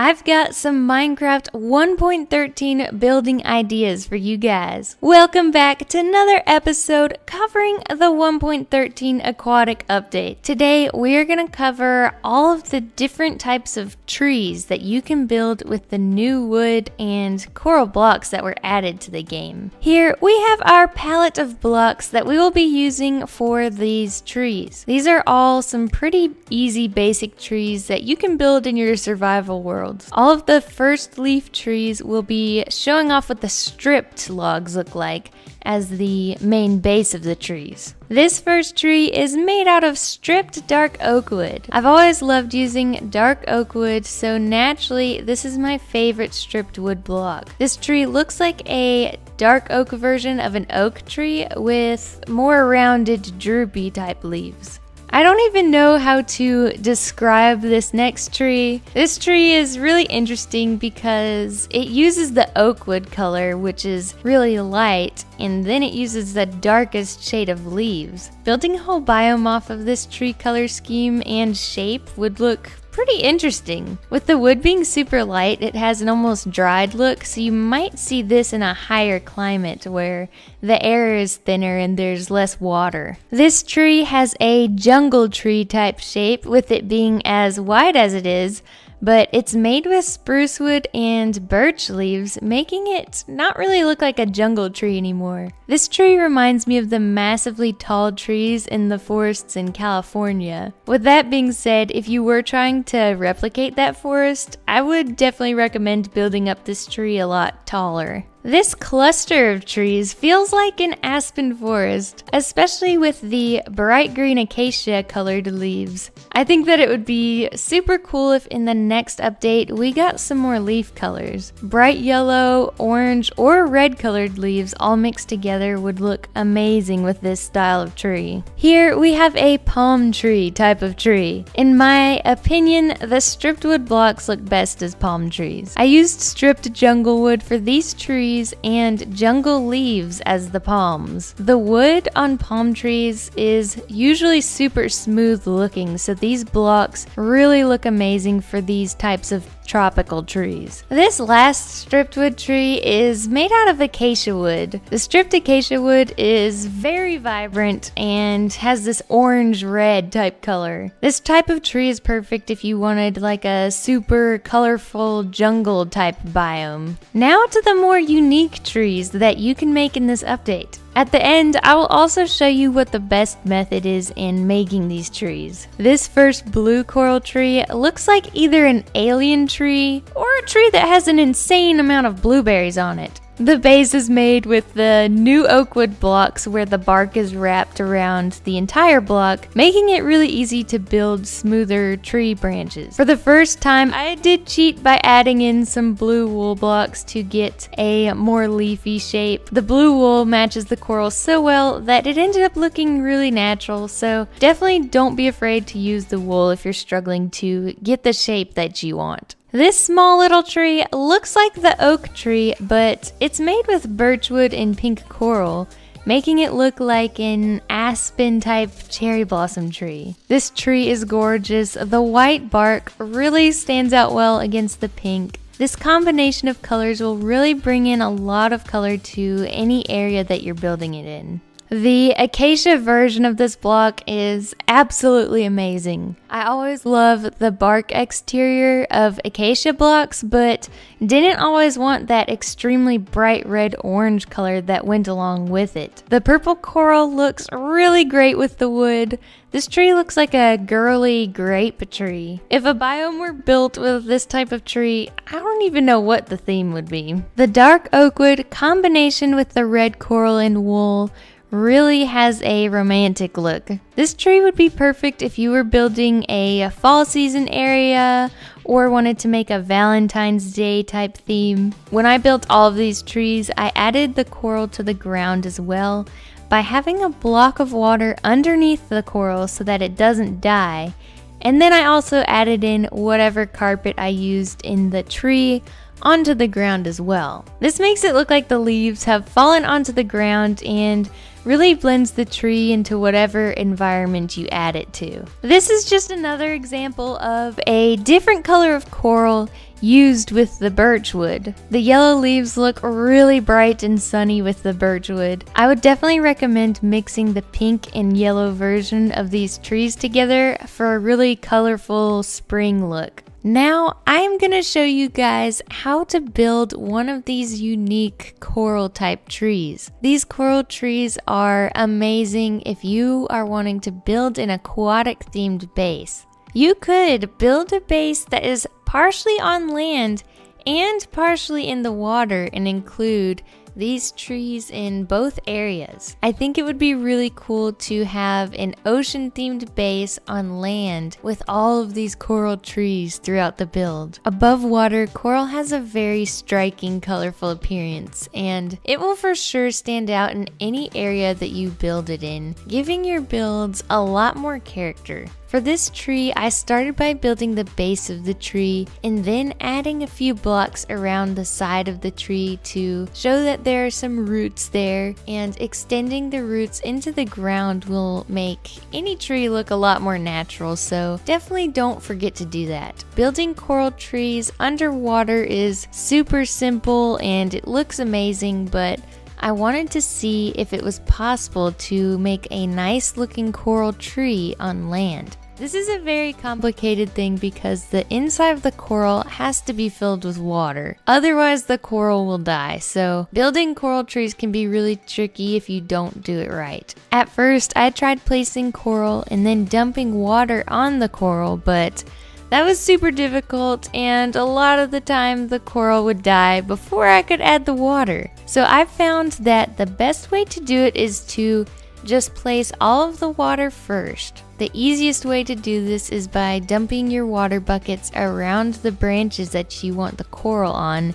I've got some Minecraft 1.13 building ideas for you guys. Welcome back to another episode covering the 1.13 aquatic update. Today we're going to cover all of the different types of trees that you can build with the new wood and coral blocks that were added to the game. Here we have our palette of blocks that we will be using for these trees. These are all some pretty easy basic trees that you can build in your survival world. All of the first leaf trees will be showing off what the stripped logs look like as the main base of the trees. This first tree is made out of stripped dark oak wood. I've always loved using dark oak wood, so naturally this is my favorite stripped wood block. This tree looks like a dark oak version of an oak tree with more rounded droopy type leaves. I don't even know how to describe this next tree. This tree is really interesting because it uses the oak wood color, which is really light, and then it uses the darkest shade of leaves. Building a whole biome off of this tree color scheme and shape would look pretty interesting. With the wood being super light, it has an almost dried look, so you might see this in a higher climate where the air is thinner and there's less water. This tree has a jungle tree type shape, with it being as wide as it is, but it's made with spruce wood and birch leaves, making it not really look like a jungle tree anymore. This tree reminds me of the massively tall trees in the forests in California. With that being said, if you were trying to replicate that forest, I would definitely recommend building up this tree a lot taller. This cluster of trees feels like an aspen forest, especially with the bright green acacia colored leaves. I think that it would be super cool if in the next update we got some more leaf colors. Bright yellow, orange, or red colored leaves all mixed together would look amazing with this style of tree. Here we have a palm tree type of tree. In my opinion, the stripped wood blocks look best as palm trees. I used stripped jungle wood for these trees and jungle leaves as the palms. The wood on palm trees is usually super smooth looking, so these blocks really look amazing for these types of tropical trees. This last stripped wood tree is made out of acacia wood. The stripped acacia wood is very vibrant and has this orange-red type color. This type of tree is perfect if you wanted like a super colorful jungle type biome. Now to the more unique trees that you can make in this update. At the end, I will also show you what the best method is in making these trees. This first blue coral tree looks like either an alien tree or a tree that has an insane amount of blueberries on it. The base is made with the new oak wood blocks where the bark is wrapped around the entire block, making it really easy to build smoother tree branches. For the first time, I did cheat by adding in some blue wool blocks to get a more leafy shape. The blue wool matches the coral so well that it ended up looking really natural, so definitely don't be afraid to use the wool if you're struggling to get the shape that you want. This small little tree looks like the oak tree, but it's made with birchwood and pink coral, making it look like an aspen type cherry blossom tree. This tree is gorgeous. The white bark really stands out well against the pink. This combination of colors will really bring in a lot of color to any area that you're building it in. The acacia version of this block is absolutely amazing. I always love the bark exterior of acacia blocks, but didn't always want that extremely bright red orange color that went along with it. The purple coral looks really great with the wood. This tree looks like a girly grape tree. If a biome were built with this type of tree, I don't even know what the theme would be. The dark oak wood combination with the red coral and wool really has a romantic look. This tree would be perfect if you were building a fall season area or wanted to make a Valentine's Day type theme. When I built all of these trees, I added the coral to the ground as well by having a block of water underneath the coral so that it doesn't die. And then I also added in whatever carpet I used in the tree onto the ground as well. This makes it look like the leaves have fallen onto the ground and really blends the tree into whatever environment you add it to. This is just another example of a different color of coral used with the birchwood. The yellow leaves look really bright and sunny with the birchwood. I would definitely recommend mixing the pink and yellow version of these trees together for a really colorful spring look. Now I am going to show you guys how to build one of these unique coral type trees. These coral trees are amazing if you are wanting to build an aquatic themed base. You could build a base that is partially on land and partially in the water and include these trees in both areas. I think it would be really cool to have an ocean themed base on land with all of these coral trees throughout the build. Above water, coral has a very striking, colorful appearance, and it will for sure stand out in any area that you build it in, giving your builds a lot more character. For this tree, I started by building the base of the tree and then adding a few blocks around the side of the tree to show that there are some roots there, and extending the roots into the ground will make any tree look a lot more natural, so definitely don't forget to do that. Building coral trees underwater is super simple and it looks amazing, but I wanted to see if it was possible to make a nice looking coral tree on land. This is a very complicated thing because the inside of the coral has to be filled with water. Otherwise the coral will die, so building coral trees can be really tricky if you don't do it right. At first I tried placing coral and then dumping water on the coral, but that was super difficult and a lot of the time the coral would die before I could add the water. So I found that the best way to do it is to just place all of the water first. The easiest way to do this is by dumping your water buckets around the branches that you want the coral on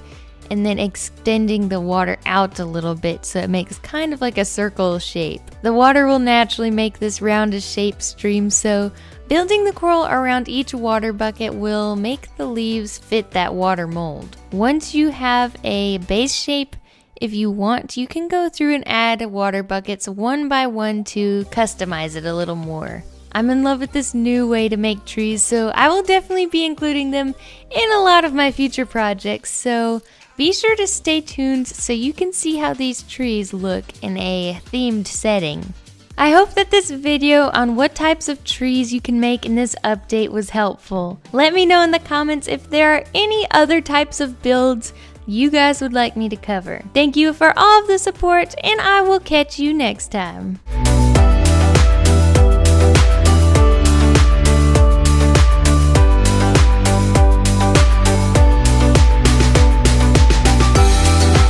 and then extending the water out a little bit so it makes kind of like a circle shape. The water will naturally make this roundish shape stream, so building the coral around each water bucket will make the leaves fit that water mold. Once you have a base shape, if you want, you can go through and add water buckets one by one to customize it a little more. I'm in love with this new way to make trees, so I will definitely be including them in a lot of my future projects, so be sure to stay tuned so you can see how these trees look in a themed setting. I hope that this video on what types of trees you can make in this update was helpful. Let me know in the comments if there are any other types of builds you guys would like me to cover. Thank you for all of the support, and I will catch you next time.